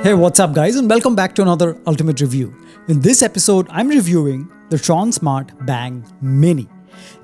Hey, what's up guys, and welcome back to another Ultimate Review. In this episode, I'm reviewing the Tronsmart Bang Mini.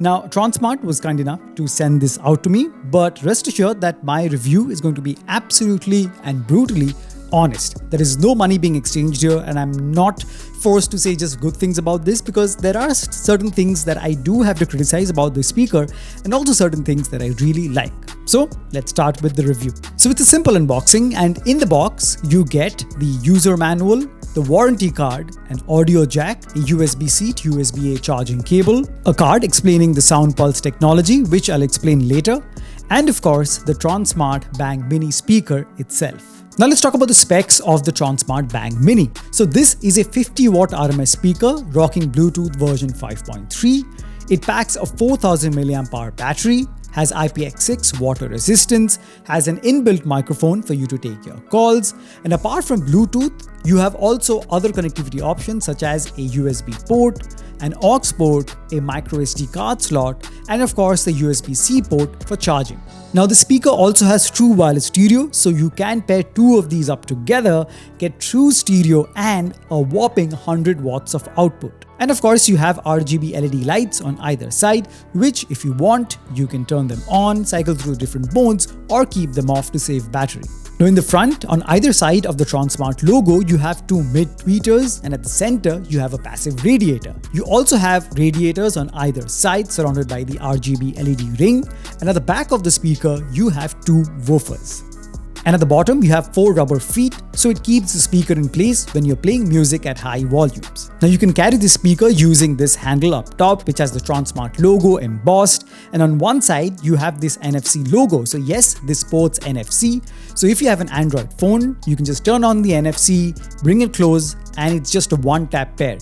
Now, Tronsmart was kind enough to send this out to me, but rest assured that my review is going to be absolutely and brutally honest. There is no money being exchanged here, and I'm not forced to say just good things about this because there are certain things that I do have to criticize about the speaker and also certain things that I really like. So let's start with the review. So it's a simple unboxing, and in the box you get the user manual, the warranty card, an audio jack, a USB-C to USB-A charging cable, a card explaining the sound pulse technology, which I'll explain later, and of course the Tronsmart Bang Mini speaker itself. Now let's talk about the specs of the Tronsmart Bang Mini. So this is a 50 watt RMS speaker rocking Bluetooth version 5.3. It packs a 4000 mAh battery, has IPX6 water resistance, has an inbuilt microphone for you to take your calls, and apart from Bluetooth, you have also other connectivity options such as a USB port, an aux port, a microSD card slot, and of course the USB-C port for charging. Now the speaker also has true wireless stereo, so you can pair two of these up together, get true stereo and a whopping 100 watts of output. And of course you have RGB LED lights on either side, which if you want, you can turn them on, cycle through different modes, or keep them off to save battery. Now in the front, on either side of the Tronsmart logo, you have two mid-tweeters, and at the center, you have a passive radiator. You also have radiators on either side surrounded by the RGB LED ring, and at the back of the speaker, you have two woofers. And at the bottom, you have 4 rubber feet, so it keeps the speaker in place when you're playing music at high volumes. Now you can carry the speaker using this handle up top, which has the Tronsmart logo embossed, and on one side you have this NFC logo. So yes, this supports NFC. So if you have an Android phone, you can just turn on the NFC, bring it close, and it's just a one-tap pair.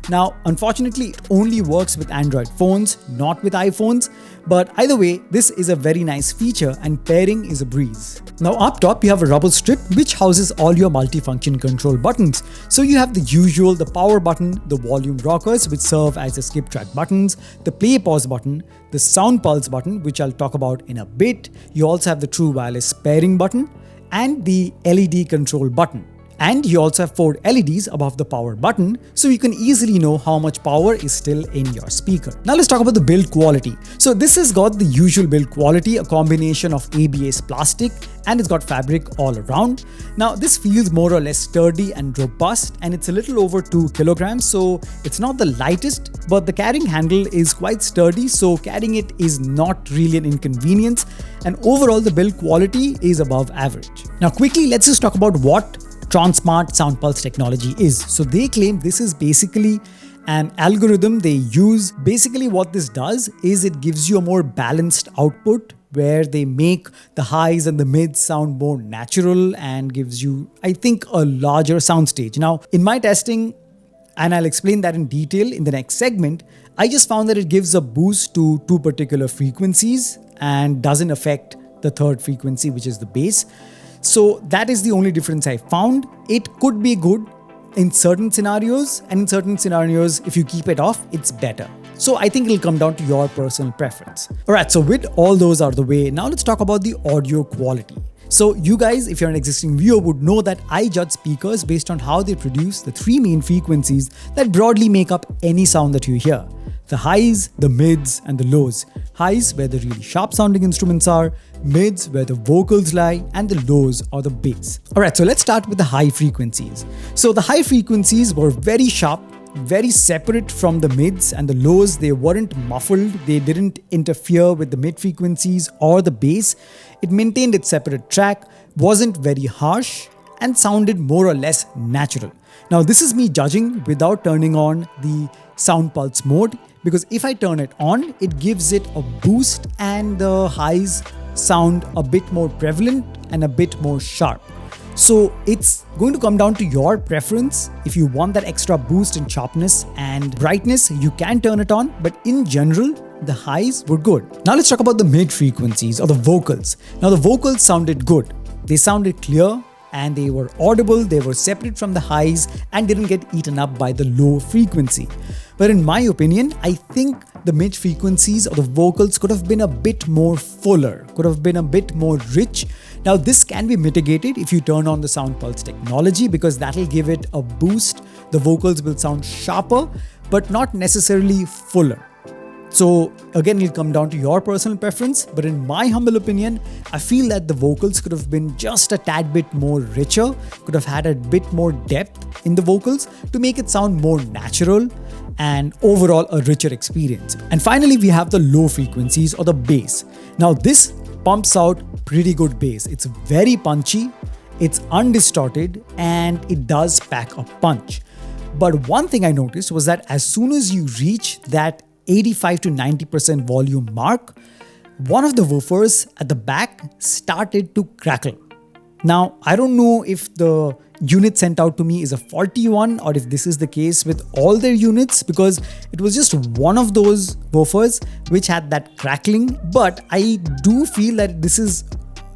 Now, unfortunately, it only works with Android phones, not with iPhones, but either way, this is a very nice feature and pairing is a breeze. Now up top, you have a rubber strip which houses all your multifunction control buttons. So you have the usual, the power button, the volume rockers which serve as the skip track buttons, the play pause button, the sound pulse button which I'll talk about in a bit. You also have the true wireless pairing button and the LED control button. And you also have 4 LEDs above the power button, so you can easily know how much power is still in your speaker. Now let's talk about the build quality. So this has got the usual build quality, a combination of ABS plastic, and it's got fabric all around. Now this feels more or less sturdy and robust, and it's a little over 2 kilograms, so it's not the lightest, but the carrying handle is quite sturdy, so carrying it is not really an inconvenience, and overall the build quality is above average. Now quickly, let's just talk about what Tronsmart sound pulse technology is. So they claim this is basically an algorithm they use. Basically what this does is it gives you a more balanced output where they make the highs and the mids sound more natural and gives you, I think, a larger soundstage. Now in my testing, and I'll explain that in detail in the next segment, I just found that it gives a boost to 2 particular frequencies and doesn't affect the third frequency, which is the bass. So that is the only difference I found. It could be good in certain scenarios, and in certain scenarios, if you keep it off, it's better. So I think it'll come down to your personal preference. Alright, so with all those out of the way, now let's talk about the audio quality. So you guys, if you're an existing viewer, would know that I judge speakers based on how they produce the 3 main frequencies that broadly make up any sound that you hear. The highs, the mids, and the lows. Highs where the really sharp sounding instruments are, mids where the vocals lie, and the lows are the bass. Alright, so let's start with the high frequencies. So the high frequencies were very sharp, very separate from the mids, and the lows, they weren't muffled, they didn't interfere with the mid frequencies or the bass. It maintained its separate track, wasn't very harsh, and sounded more or less natural. Now this is me judging without turning on the sound pulse mode, because if I turn it on, it gives it a boost and the highs sound a bit more prevalent and a bit more sharp. So it's going to come down to your preference. If you want that extra boost in sharpness and brightness, you can turn it on, but in general, the highs were good. Now let's talk about the mid frequencies or the vocals. Now the vocals sounded good. They sounded clear and they were audible, they were separate from the highs and didn't get eaten up by the low frequency. But in my opinion, I think the mid frequencies or the vocals could have been a bit more fuller, could have been a bit more rich. Now this can be mitigated if you turn on the sound pulse technology, because that'll give it a boost. The vocals will sound sharper, but not necessarily fuller. So again, it'll come down to your personal preference, but in my humble opinion, I feel that the vocals could have been just a tad bit more richer, could have had a bit more depth in the vocals to make it sound more natural and overall a richer experience. And finally, we have the low frequencies or the bass. Now this pumps out pretty good bass. It's very punchy, it's undistorted, and it does pack a punch. But one thing I noticed was that as soon as you reach that 85 to 90% volume mark, one of the woofers at the back started to crackle. Now, I don't know if the unit sent out to me is a faulty one or if this is the case with all their units, because it was just one of those woofers which had that crackling. But I do feel that this is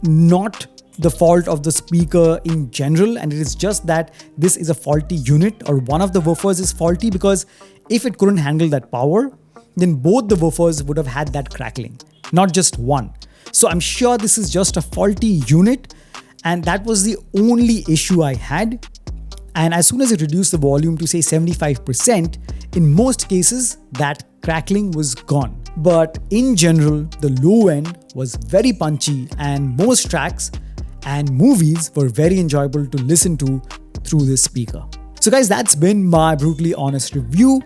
not the fault of the speaker in general, and it is just that this is a faulty unit or one of the woofers is faulty, because if it couldn't handle that power, then both the woofers would have had that crackling, not just one. So I'm sure this is just a faulty unit, and that was the only issue I had. And as soon as it reduced the volume to say 75%, in most cases that crackling was gone. But in general, the low end was very punchy, and most tracks and movies were very enjoyable to listen to through this speaker. So guys, that's been my brutally honest review.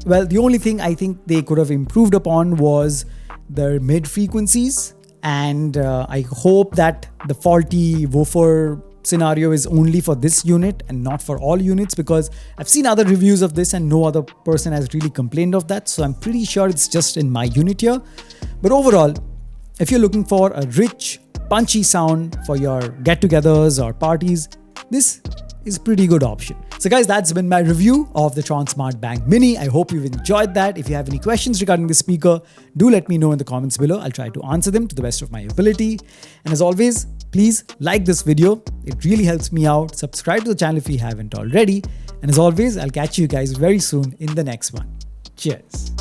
Well, the only thing I think they could have improved upon was their mid frequencies, and I hope that the faulty woofer scenario is only for this unit and not for all units, because I've seen other reviews of this and no other person has really complained of that. So I'm pretty sure it's just in my unit here. But overall, if you're looking for a rich, punchy sound for your get-togethers or parties, this is a pretty good option. So guys, that's been my review of the Tronsmart Bang Mini. I hope you've enjoyed that. If you have any questions regarding the speaker, do let me know in the comments below. I'll try to answer them to the best of my ability. And as always, please like this video. It really helps me out. Subscribe to the channel if you haven't already. And as always, I'll catch you guys very soon in the next one. Cheers.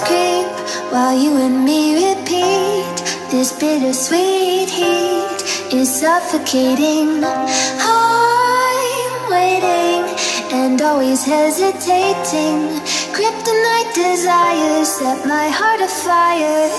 Creep while you and me repeat. This bittersweet heat is suffocating. I'm waiting and always hesitating. Kryptonite desires set my heart afire.